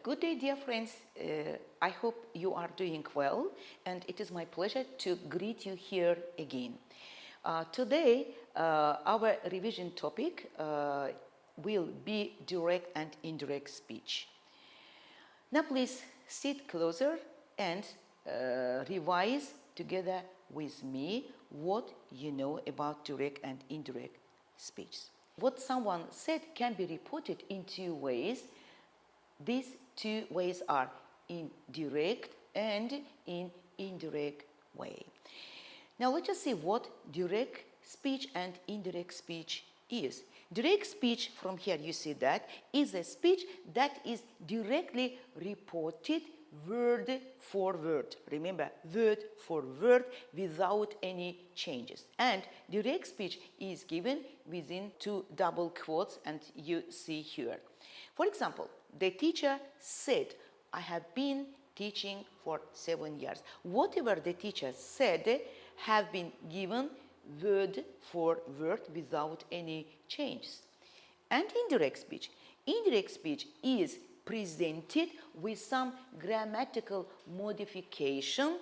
Good day, dear friends. I hope you are doing well, and it is my pleasure to greet you here again. Today, our revision topic will be direct and indirect speech. Now, please sit closer and revise together with me what you know about direct and indirect speech. What someone said can be reported in two ways. These two ways are in direct and in indirect way. Now let us see what direct speech and indirect speech is. Direct speech, from here you see that, is a speech that is directly reported word for word. Remember, word for word without any changes. And direct speech is given within two double quotes, and you see here. For example, the teacher said, I have been teaching for 7 years. Whatever the teacher said have been given word for word without any changes. And indirect speech. Indirect speech is presented with some grammatical modification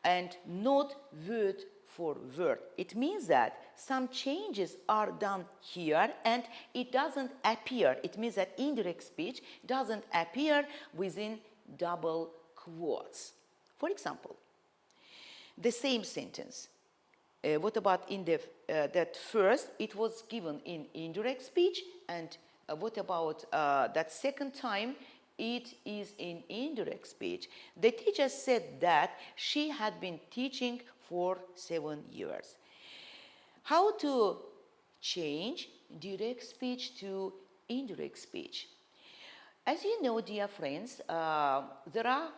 and not word for word. It means that some changes are done here and it doesn't appear. It means that indirect speech doesn't appear within double quotes. For example, the same sentence. What about in the that first it was given in indirect speech, and what about that second time it is in indirect speech? The teacher said that she had been teaching for 7 years. How to change direct speech to indirect speech? As you know, dear friends, there are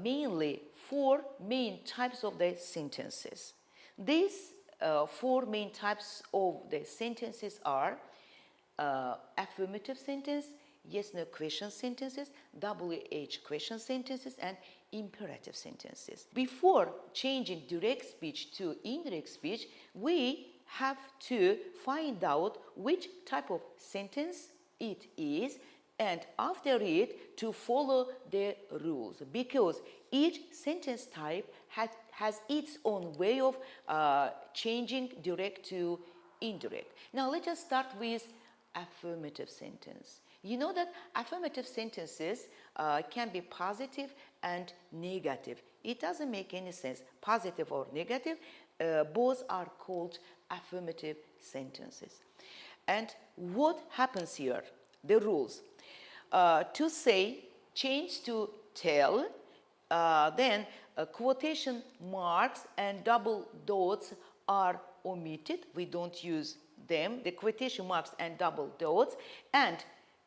mainly four main types of the sentences. These four main types of the sentences are affirmative sentence, yes-no question sentences, WH question sentences, and imperative sentences. Before changing direct speech to indirect speech, we have to find out which type of sentence it is, and after it to follow the rules, because each sentence type has its own way of changing direct to indirect. Now let us start with affirmative sentence. You know that affirmative sentences can be positive and negative. It doesn't make any sense, positive or negative. Both are called affirmative sentences. And what happens here? The rules. To say, change to tell, then quotation marks and double dots are omitted. We don't use them, the quotation marks and double dots. And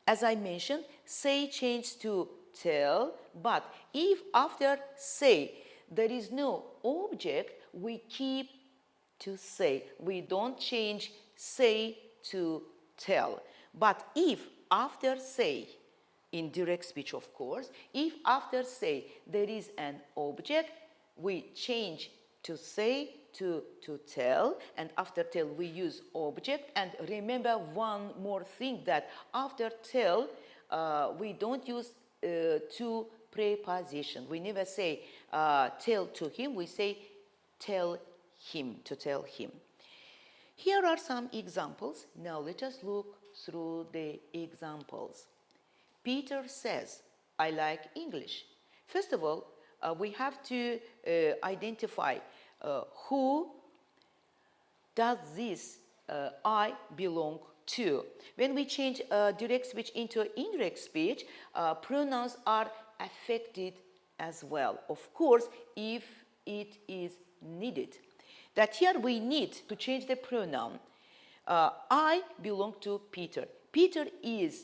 as I mentioned, say change to tell, but if after say there is no object, we keep to say. We don't change say to tell. But if after say, in direct speech of course, if after say there is an object, we change to say to tell, and after tell we use object. And remember one more thing, that after tell we don't use to preposition. We never say tell to him, we say tell him, to tell him. Here are some examples. Now let us look through the examples. Peter says, I like English. First of all, we have to identify who does this I belong to. When we change direct speech into indirect speech, pronouns are affected as well. Of course, if it is needed. That here we need to change the pronoun. I belong to Peter. Peter is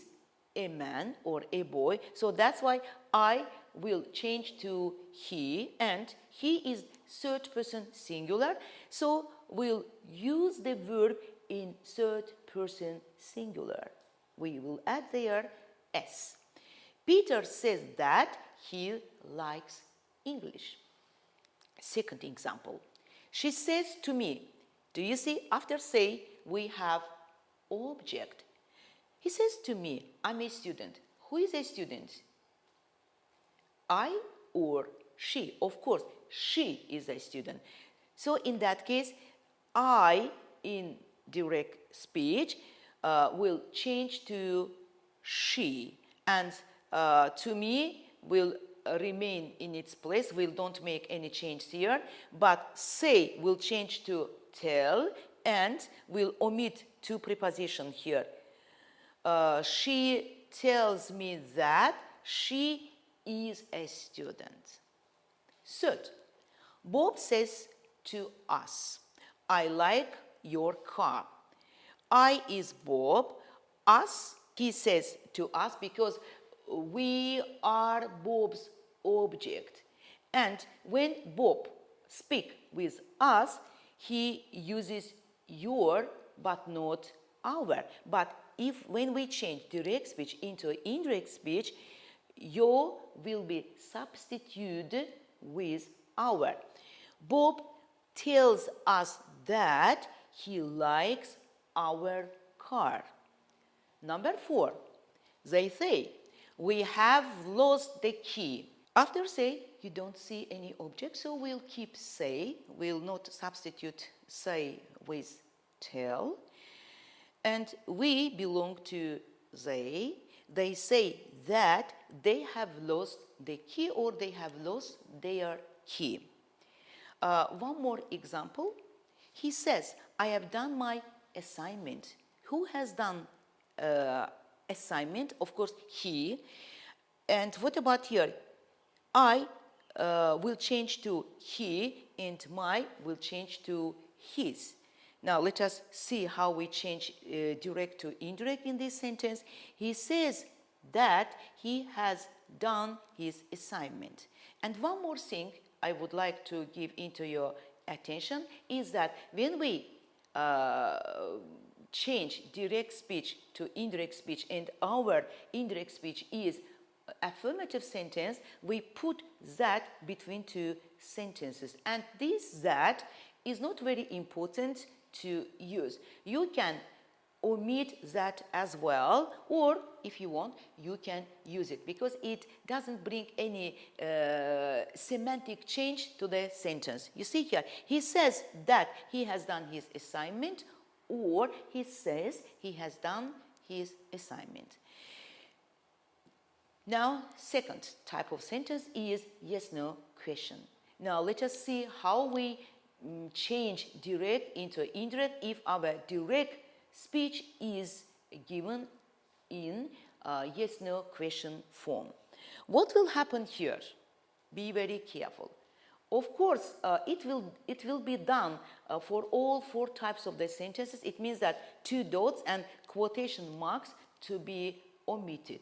a man or a boy, so that's why I will change to he, and he is third person singular, so we'll use the verb in third person singular. We will add there s. Peter says that he likes English. Second example. She says to me, do you see, after say we have object. He says to me, I'm a student. Who is a student? I or she? Of course, she is a student. So in that case, I in direct speech will change to she, and to me will remain in its place. We don't make any change here, but say will change to tell, and we'll omit two prepositions here. She tells me that she is a student. Third, Bob says to us, I like your car. I is Bob. Us, he says to us because we are Bob's object. And when Bob speaks with us, he uses your but not our. But if when we change direct speech into indirect speech, your will be substituted with our. Bob tells us that he likes our car. Number 4, they say, we have lost the key. After say, you don't see any object, so we'll keep say. We'll not substitute say with tell. And we belong to they. They say that they have lost the key or they have lost their key. One more example. He says, I have done my assignment. Who has done assignment? Of course, he. And what about here? I will change to he and my will change to his. Now let us see how we change direct to indirect in this sentence. He says that he has done his assignment. And one more thing I would like to give into your attention is that when we change direct speech to indirect speech and our indirect speech is affirmative sentence, we put that between two sentences. And this that is not very important to use. You can omit that as well, or if you want, you can use it because it doesn't bring any semantic change to the sentence. You see here, he says that he has done his assignment, or he says he has done his assignment. Now, second type of sentence is yes-no question. Now, let us see how we change direct into indirect if our direct speech is given in yes-no question form. What will happen here? Be very careful. Of course, it will be done for all 4 types of the sentences. It means that 2 dots and quotation marks to be omitted.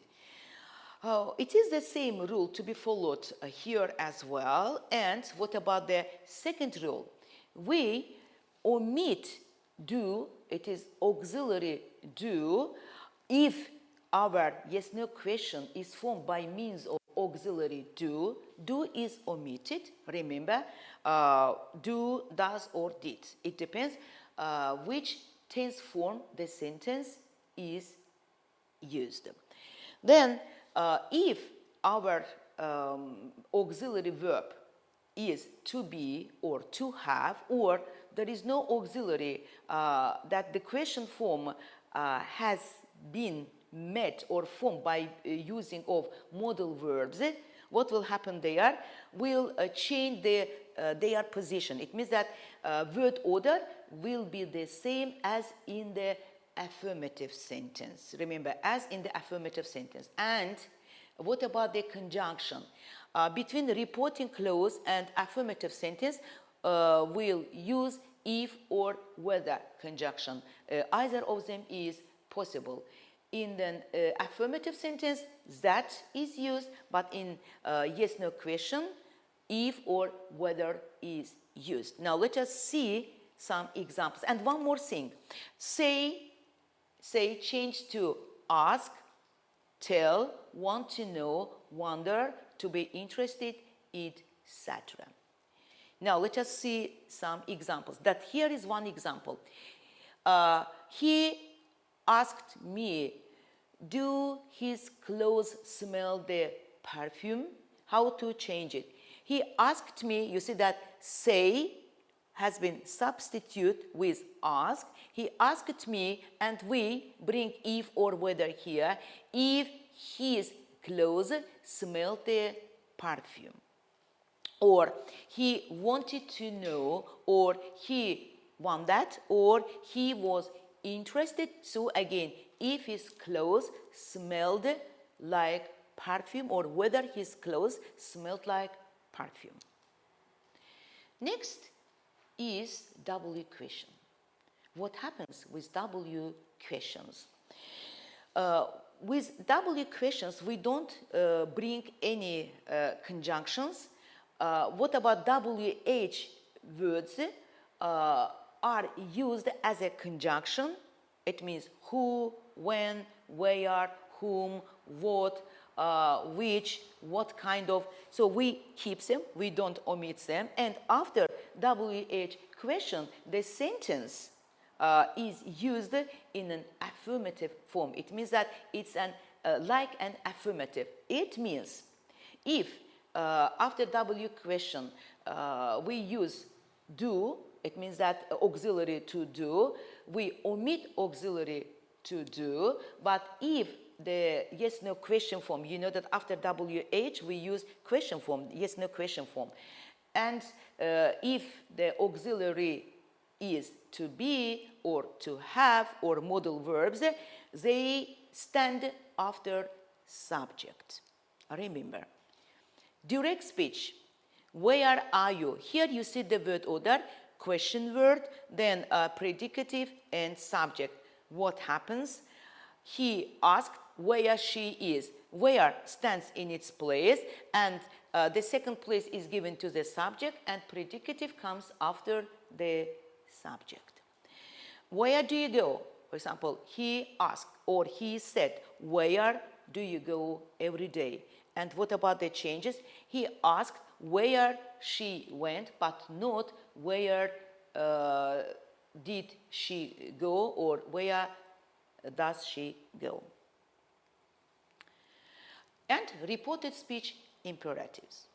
It is the same rule to be followed here as well. And what about the second rule? We omit do, it is auxiliary do, if our yes-no question is formed by means of auxiliary do. Do is omitted. Remember, do, does, or did. It depends which tense form the sentence is used. Then, if our auxiliary verb is to be or to have, or there is no auxiliary that the question form has been met or formed by using of modal verbs, what will happen there? We'll change their position. It means that word order will be the same as in the affirmative sentence. Remember, as in the affirmative sentence. And what about the conjunction? Between the reporting clause and affirmative sentence, we'll use if or whether conjunction. Either of them is possible. In the affirmative sentence, that is used, but in yes-no question, if or whether is used. Now let us see some examples. And one more thing. Say change to ask, tell, want to know, wonder, to be interested, etc. Now let us see some examples. That here is one example. He asked me, do his clothes smell the perfume? how to change it. He asked me, you see that say has been substituted with ask. He asked me, and we bring if or whether here, if his clothes smell the perfume. Or he wanted to know, or he want that, or he was interested. So again, if his clothes smelled like perfume, or whether his clothes smelled like perfume. Next is W question. What happens with W questions? With W questions, we don't bring any conjunctions. What about WH words are used as a conjunction? It means who, when, where, whom, what, which, what kind of. So we keep them, we don't omit them. And after WH question, the sentence is used in an affirmative form. It means that it's like an affirmative. It means if after W question we use do, it means that auxiliary to do, we omit auxiliary to do. But if the yes no question form, you know that after WH we use question form, yes no question form. And if the auxiliary is to be or to have or modal verbs, they stand after subject. Remember, direct speech, where are you? Here you see the word order, question word, then predicative and subject. What happens? He asked where she is. Where stands in its place, and the second place is given to the subject, and predicative comes after the subject. Where do you go? For example, he asked or he said, where do you go every day? And what about the changes? He asked where she went, but not where did she go or where does she go. And reported speech imperatives.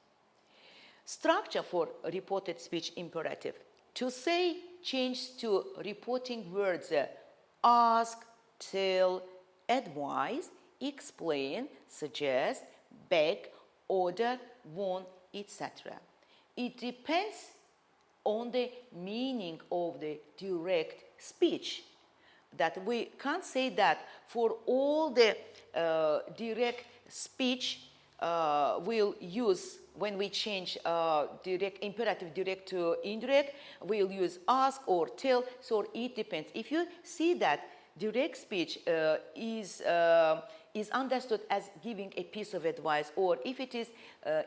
Structure for reported speech imperative. To say changes to reporting words ask, tell, advise, explain, suggest, beg, order, warn, etc. It depends on the meaning of the direct speech. That we can't say that for all the direct speech we'll use when we change imperative direct to indirect, we'll use ask or tell, so it depends. If you see that direct speech is understood as giving a piece of advice, or if it is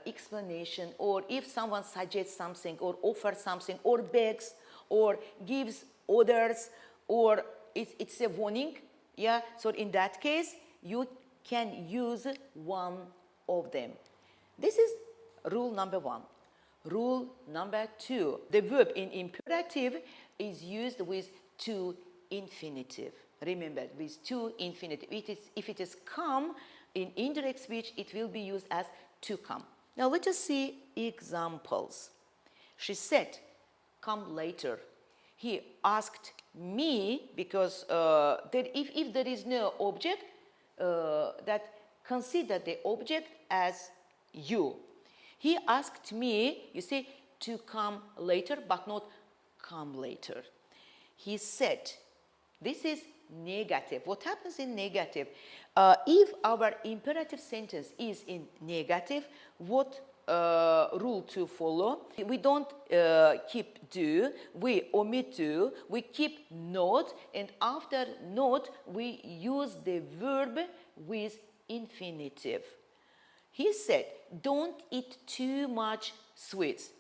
explanation, or if someone suggests something or offers something or begs or gives orders, or it's a warning, yeah, so in that case you can use one of them. This is rule number one. Rule number two, the verb in imperative is used with to infinitive. Remember, with to infinitive. If it is come in indirect speech, it will be used as to come. Now let us see examples. She said, come later. He asked me, because if there is no object, that consider the object as you. He asked me, you see, to come later, but not come later. He said, this is negative. What happens in negative? If our imperative sentence is in negative, what rule to follow? We don't keep do, we omit do, we keep not, and after not, we use the verb with infinitive. He said, don't eat too much sweets.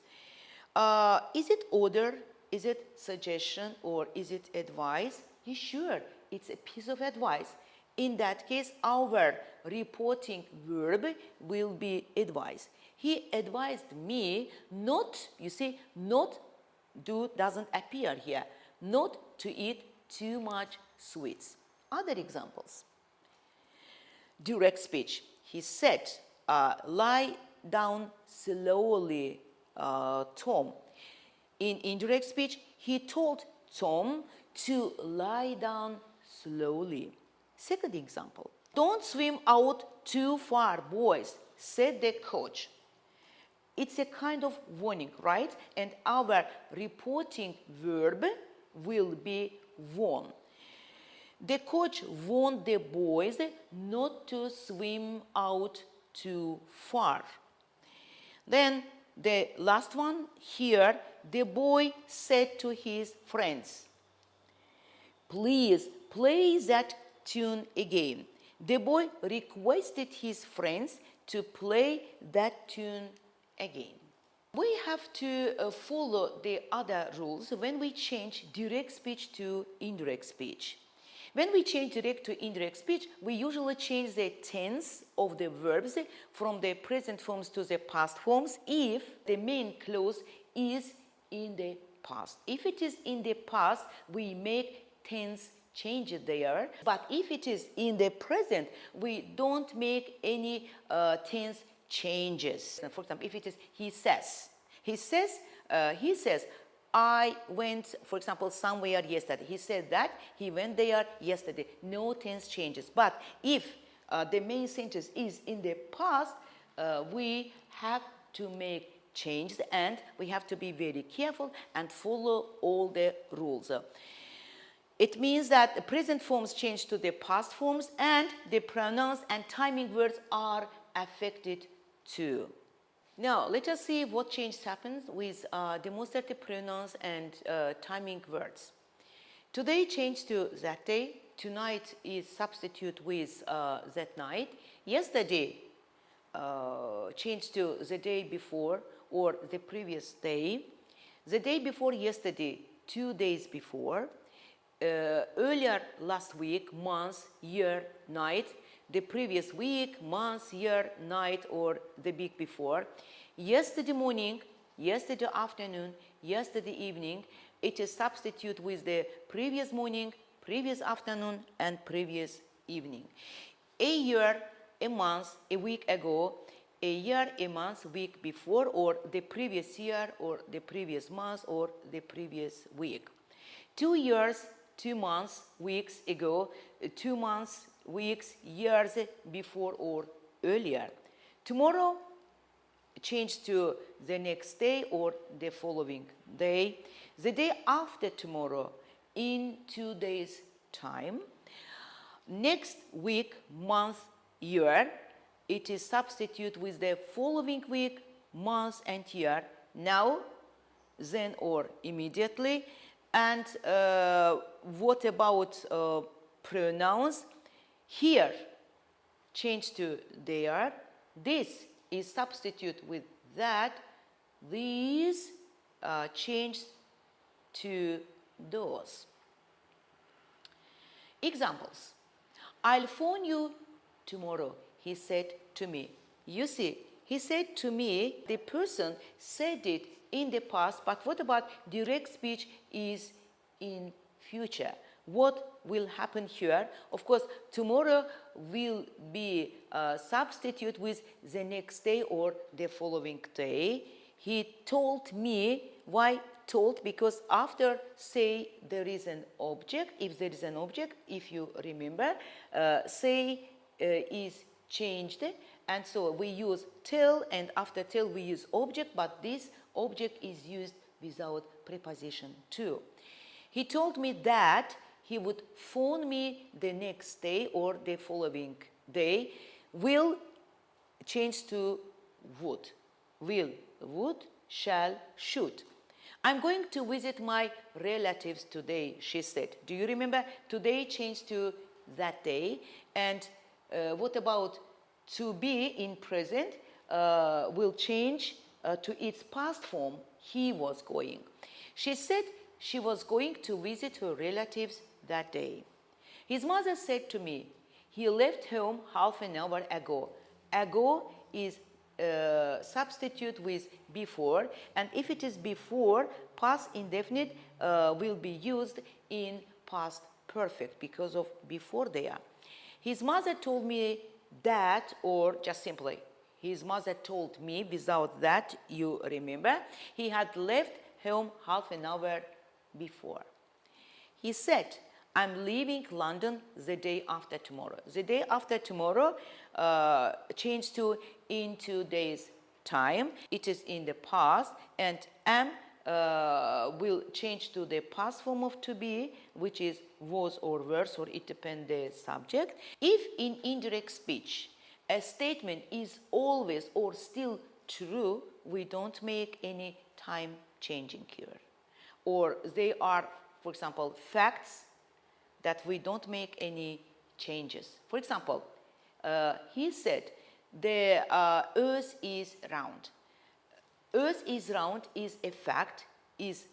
Is it order? Is it suggestion? Or is it advice? He's sure it's a piece of advice. In that case, our reporting verb will be advice. He advised me not, you see, not do doesn't appear here, not to eat too much sweets. Other examples. Direct speech. He said, lie down slowly, Tom. In indirect speech, he told Tom to lie down slowly. Second example. Don't swim out too far, boys, said the coach. It's a kind of warning, right? And our reporting verb will be warn. The coach warned the boys not to swim out too far. Then the last one here, the boy said to his friends, please play that tune again. The boy requested his friends to play that tune again. We have to follow the other rules when we change direct speech to indirect speech. When we change direct to indirect speech, we usually change the tense of the verbs from the present forms to the past forms if the main clause is in the past. If it is in the past, we make tense changes there. But if it is in the present, we don't make any tense changes. For example, if it is he says, I went, for example, somewhere yesterday. He said that he went there yesterday. No tense changes. But if the main sentence is in the past, we have to make changes and we have to be very careful and follow all the rules. It means that the present forms change to the past forms and the pronouns and timing words are affected too. Now, let us see what change happens with demonstrative pronouns and timing words. Today changed to that day. Tonight is substitute with that night. Yesterday changed to the day before or the previous day. The day before yesterday, 2 days before. Earlier last week, month, year, night. The previous week, month, year, night, or the week before. Yesterday morning, yesterday afternoon, yesterday evening, it is substitute with the previous morning, previous afternoon, and previous evening. A year, a month, a week ago, a year, a month, week before, or the previous year, or the previous month, or the previous week. 2 years, 2 months, weeks ago, 2 months, weeks, years before or earlier. Tomorrow change to the next day or the following day. The day after tomorrow in 2 days' time. Next week, month, year. It is substitute with the following week, month and year. Now, then or immediately. And what about pronouns? Here, change to there. This is substitute with that. These change to those. Examples. I'll phone you tomorrow, he said to me. You see, he said to me, the person said it in the past, but what about direct speech is in future? What will happen here? Of course, tomorrow will be substitute with the next day or the following day. He told me. Why told? Because after say there is an object. If there is an object, if you remember, say is changed. And so we use tell, and after tell we use object, but this object is used without preposition to. He told me that he would phone me the next day or the following day. Will change to would. Will, would, shall, should. I'm going to visit my relatives today, she said. Do you remember? Today changed to that day. And what about to be in present will change to its past form. He was going. She said she was going to visit her relatives that day. His mother said to me, he left home half an hour ago. Ago is substitute with before, and if it is before, past indefinite will be used in past perfect because of before there. His mother told me that, or just simply, his mother told me, without that, you remember, he had left home half an hour before. He said, I'm leaving London the day after tomorrow. The day after tomorrow changed to in 2 days' time. It is in the past, and am will change to the past form of to be, which is was or were, or it depends the subject. If in indirect speech a statement is always or still true, we don't make any time changing here. Or they are, for example, facts that we don't make any changes. For example, he said the earth is round. Earth is round is a fact, is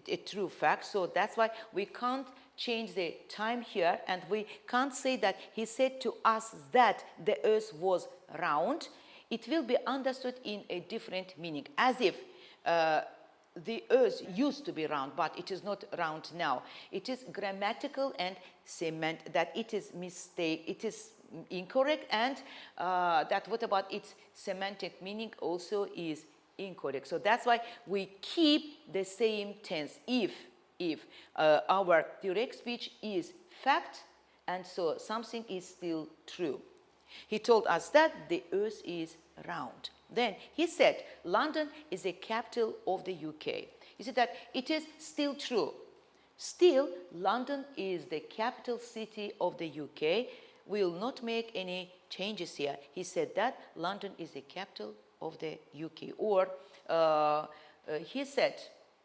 a true fact, so that's why we can't change the time here, and we can't say that he said to us that the earth was round. It will be understood in a different meaning, as if the earth used to be round, but it is not round now. It is grammatical and semantic, that it is mistake, it is incorrect, and that what about its semantic meaning also is incorrect. So that's why we keep the same tense if our direct speech is fact, and so something is still true. He told us that the earth is round. Then he said London is the capital of the UK. He said that it is still true. Still, London is the capital city of the UK. We will not make any changes here. He said that London is the capital of the UK. Or he said,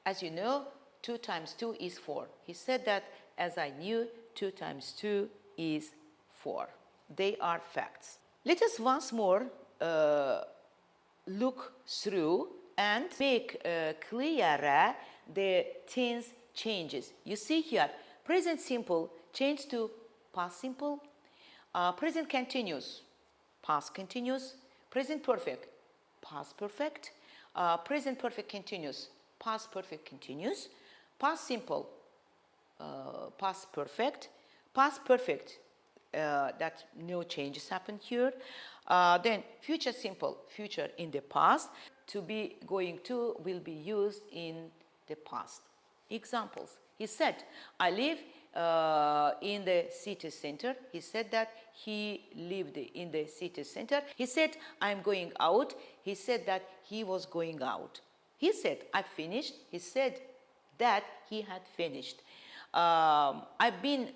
as you know, 2 times 2 is 4. He said that, as I knew, 2 times 2 is 4. They are facts. Let us once more look through and make clearer the tense changes. You see here, present simple changed to past simple, present continuous, past continuous, present perfect, past perfect, present perfect continuous, past perfect continuous, past simple, past perfect, that no changes happen here. Then future simple, future in the past. To be, going to will be used in the past. Examples. He said, I live in the city center. He said that he lived in the city center. He said, I'm going out. He said that he was going out. He said, I finished. He said that he had finished. I've been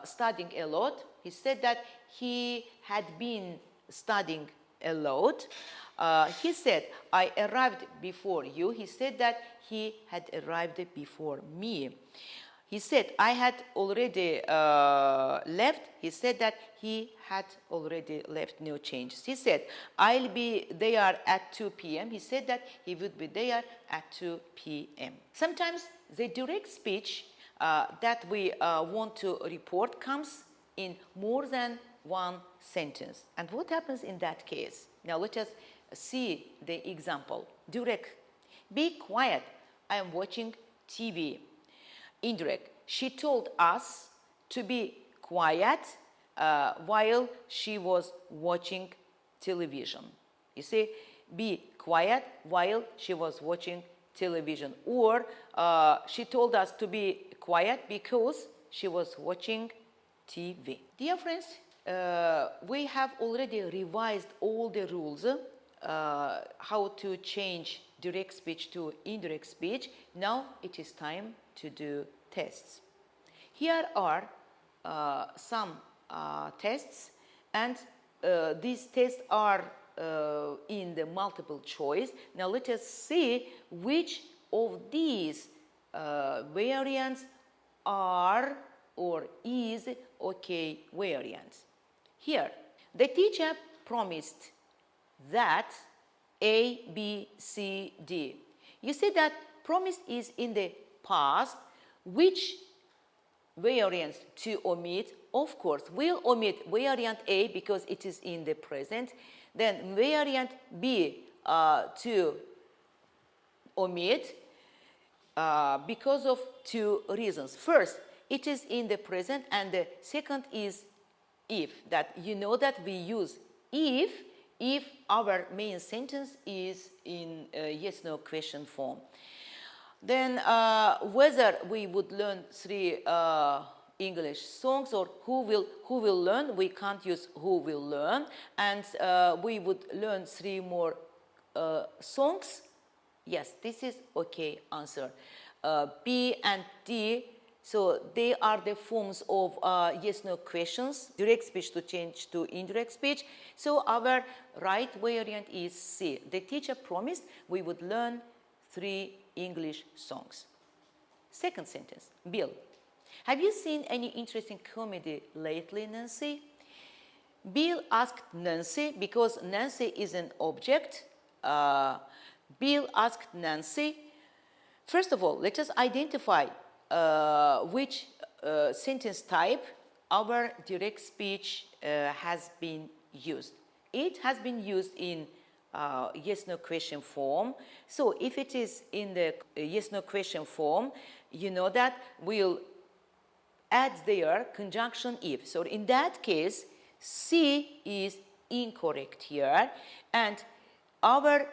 studying a lot. He said that he had been studying a lot. He said, I arrived before you. He said that he had arrived before me. He said, I had already left. He said that he had already left, no changes. He said, I'll be there at 2 p.m. He said that he would be there at 2 p.m. Sometimes the direct speech that we want to report comes in more than one sentence. And what happens in that case? Now let us see the example. Direct. Be quiet. I am watching TV. Indirect. She told us to be quiet while she was watching television. You see, be quiet while she was watching television. Or she told us to be quiet because she was watching TV. Dear friends, we have already revised all the rules how to change direct speech to indirect speech. Now it is time to do tests. Here are some tests, and these tests are in the multiple choice. Now let us see which of these variants are or is okay variants. Here, the teacher promised that A, B, C, D. You see that promise is in the past. Which variants to omit? Of course, we'll omit variant A because it is in the present. Then variant B to omit because of 2 reasons. First, it is in the present, and the second is if. That you know that we use if if our main sentence is in yes-no question form. Then whether we would learn 3 English songs or who will learn, we can't use who will learn, and we would learn 3 more songs. Yes, this is okay answer. B and D, so they are the forms of yes-no questions, direct speech to change to indirect speech. So our right variant is C. The teacher promised we would learn 3 English songs. Second sentence, Bill. Have you seen any interesting comedy lately, Nancy? Bill asked Nancy because Nancy is an object. Bill asked Nancy. First of all, let us identify which sentence type our direct speech has been used. It has been used in yes-no question form. So if it is in the yes-no question form, you know that we'll add their conjunction if. So in that case, C is incorrect here, and our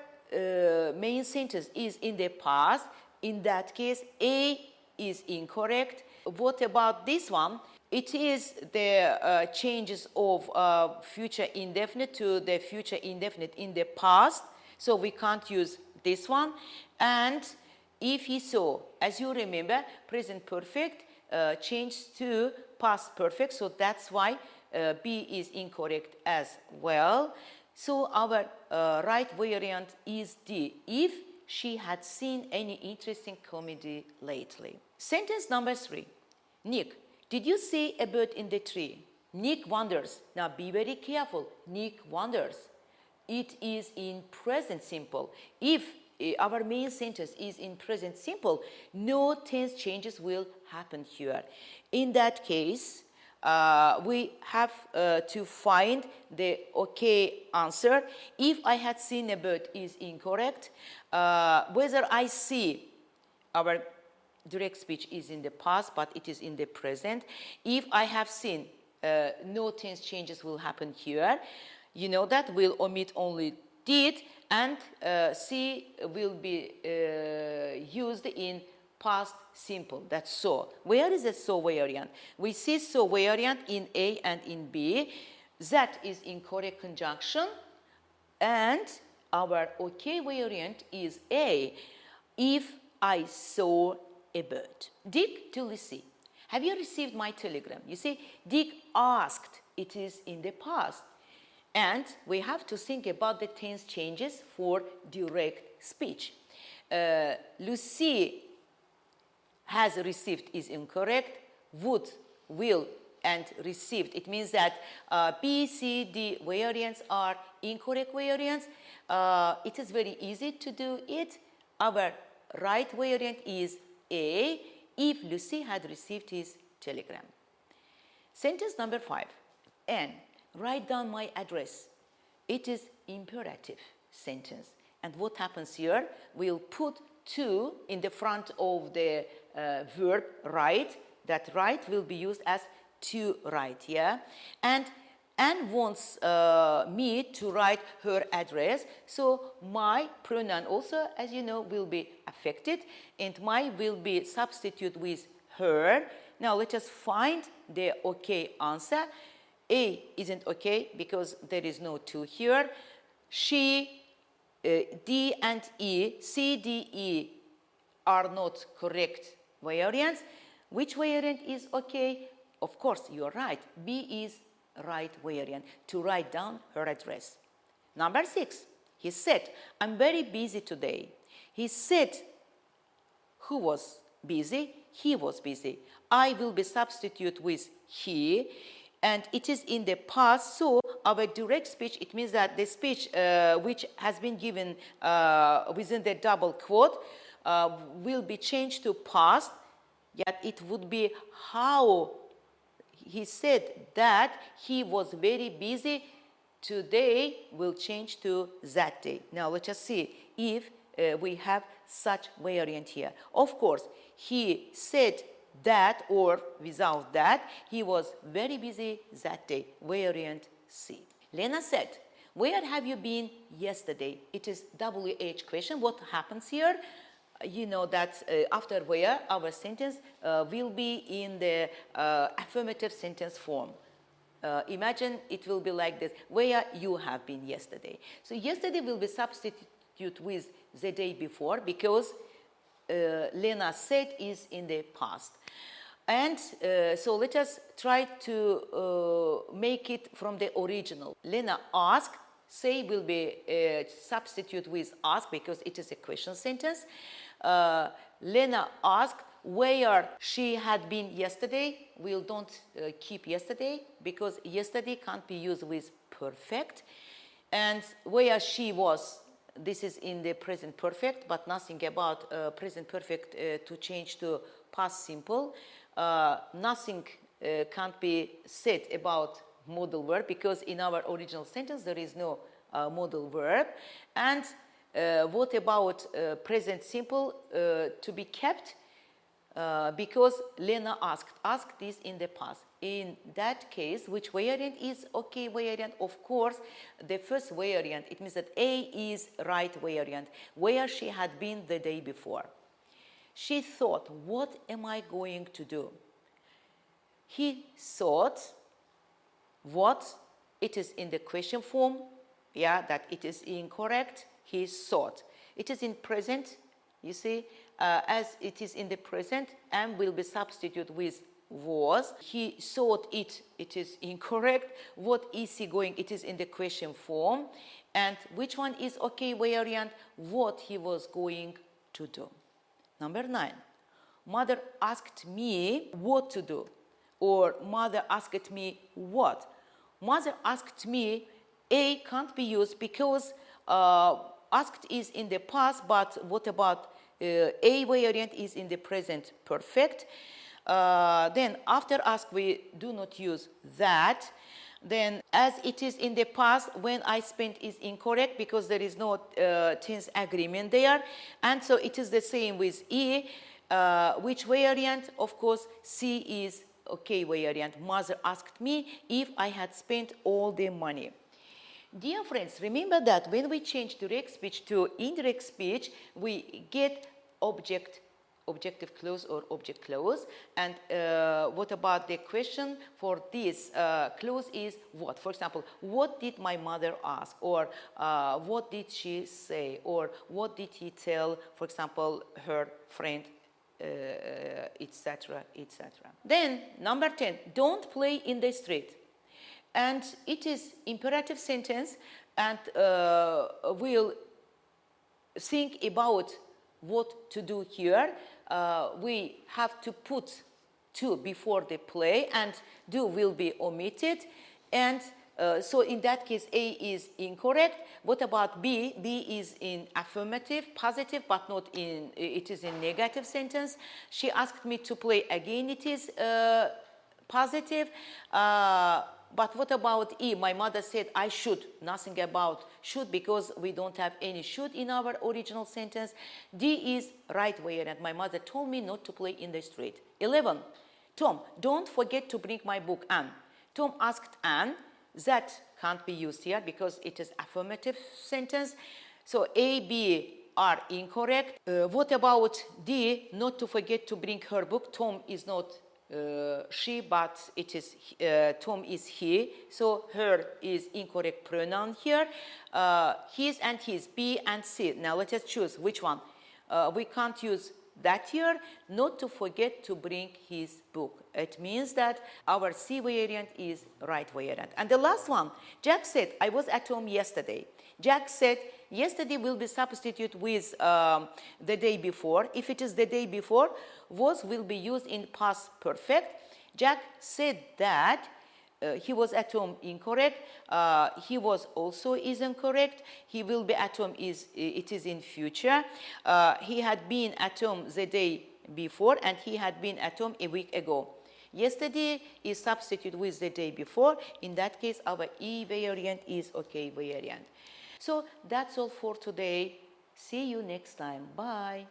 main sentence is in the past. In that case, A is incorrect. What about this one? It is the changes of future indefinite to the future indefinite in the past, so we can't use this one. And if he saw, as you remember, present perfect changed to past perfect, so that's why B is incorrect as well. So our right variant is D, if she had seen any interesting comedy lately. Sentence number 3. Nick, did you see a bird in the tree? Nick wonders. Now be very careful. Nick wonders. It is in present simple. If our main sentence is in present simple, no tense changes will happen here. In that case, we have to find the okay answer. If I had seen a bird is incorrect. Whether I see, our direct speech is in the past, but it is in the present. If I have seen, no tense changes will happen here. You know that we'll omit only did, and C will be used in past simple. That's so. Where is the so variant? We see so variant in A and in B. That is incorrect conjunction, and our okay variant is A. If I saw a bird. Dick to Lucy. Have you received my telegram? You see, Dick asked. It is in the past. And we have to think about the tense changes for direct speech. Lucy has received is incorrect. Would, will, and received. It means that B, C, D variants are incorrect variants. It is very easy to do it. Our right variant is A, if Lucy had received his telegram. Sentence number 5. N, write down my address. It is imperative sentence. And what happens here? We'll put to in the front of the verb write. That write will be used as to write, yeah? And Anne wants me to write her address, so my pronoun also, as you know, will be affected, and my will be substituted with her. Now let us find the okay answer. A isn't okay because there is no to here. She, D and E, C, D, E are not correct variants. Which variant is okay? Of course, you're right. B is right variant, to write down her address. Number 6, he said, I'm very busy today. He said, who was busy? He was busy. I will be substituted with he, and it is in the past, so our direct speech, it means that the speech which has been given within the double quote will be changed to past, yet it would be how he said that he was very busy. Today will change to that day. Now let us see if we have such variant here. Of course, he said that, or without that, he was very busy that day. Variant C. Lena said, Where have you been yesterday? It is WH question. What happens here? You know that after where, our sentence will be in the affirmative sentence form. Imagine it will be like this: where you have been yesterday. So yesterday will be substituted with the day before because Lena said is in the past. And so let us try to make it from the original. Lena asked, say will be substitute with ask because it is a question sentence. Lena asked where she had been yesterday. We don't keep yesterday because yesterday can't be used with perfect. And where she was, this is in the present perfect, but nothing about present perfect to change to past simple. Nothing can't be said about modal verb because in our original sentence there is no modal verb. And what about present simple to be kept? Because Lena asked this in the past. In that case, which variant is okay variant? Of course, the first variant. It means that A is right variant, where she had been the day before. She thought, what am I going to do? He thought, what? It is in the question form, yeah, that it is incorrect. He thought. It is in present, you see, as it is in the present, am will be substituted with was. He thought it is incorrect. What is he going? It is in the question form. And which one is okay variant? What he was going to do. Number 9, mother asked me what to do, or mother asked me what. Mother asked me, A can't be used because asked is in the past, but what about A variant is in the present perfect. Then after ask we do not use that. Then as it is in the past, when I spent is incorrect because there is no tense agreement there. And so it is the same with E. Which variant? Of course, C is okay variant. Mother asked me if I had spent all the money. Dear friends, remember that when we change direct speech to indirect speech, we get objective clause or object clause. And what about the question for this clause is what? For example, what did my mother ask? Or what did she say? Or what did he tell, for example, her friend, etc., etc. Then number 10, don't play in the street. And it is imperative sentence, and we'll think about what to do here. We have to put to before the play, and do will be omitted. And so in that case, A is incorrect. What about B? B is in affirmative, positive, but not in, it is in negative sentence. She asked me to play again. It is positive. But what about E? My mother said I should. Nothing about should because we don't have any should in our original sentence. D is right variant. My mother told me not to play in the street. 11. Tom, don't forget to bring my book, Anne. Tom asked Anne. That can't be used here because it is affirmative sentence. So A, B are incorrect. What about D? Not to forget to bring her book. Tom is not she, but it is Tom is he, so her is incorrect pronoun here. His and his, B and C. Now let us choose which one. We can't use that here. Not to forget to bring his book. It means that our C variant is right variant. And the last one, Jack said, I was at home yesterday. Jack said, yesterday will be substituted with the day before. If it is the day before, was will be used in past perfect. Jack said that he was at home incorrect. He was also is incorrect. He will be at home is it is in future. He had been at home the day before, and he had been at home a week ago. Yesterday is substituted with the day before. In that case, our E variant is okay variant. So that's all for today. See you next time. Bye.